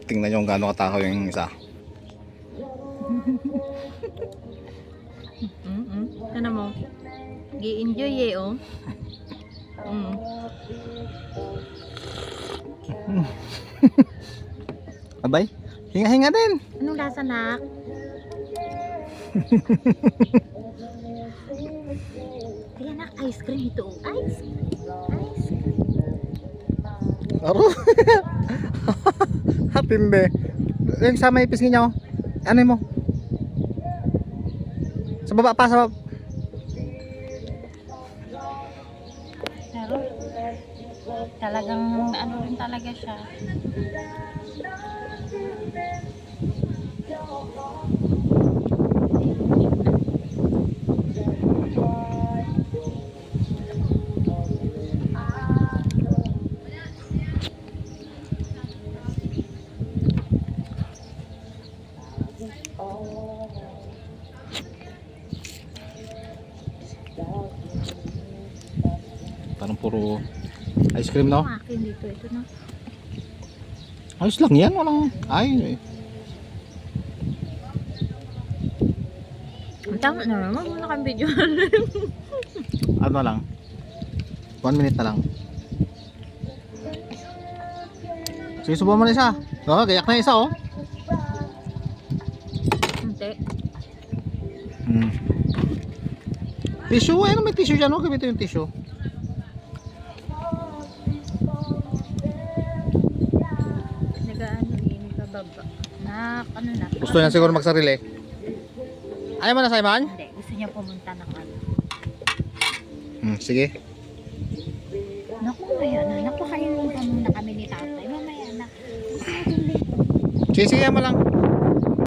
tingnan nyo kung gaano katakaw yung isa. Ano mo? Gi-enjoy eh, oh. Abay, hinga-hinga din. Anong lasa, nak? Kaya nak, ice cream ito. Ice cream. Aro. Hatindi. Yung sa may pisngi niya, oh. Ano mo? Sa baba pa, sa baba. Pero, talagang ano rin talaga siya. Parang puro ice cream, no? Ang akin dito, ito na. Ayos lang yan, walang ay. Ang tama na naman, muna kang video. Ano lang? 1 minute na lang. Sige, subukan mo na isa. Oh, gayak na isa, oh. Hindi. Tissue, ano may tissue dyan, oh. Gamito yung tissue. Nagaano eh, nagkababa. Ano na. Gusto niya siguro magsarili. Ayaw mo na, Simon? Hindi, gusto niya pumunta ng ano. Sige. Naku, mamaya na. Napakainin pa muna kami ni tatay. Mamaya na. Gusto natin dito. Sige, sige mo lang.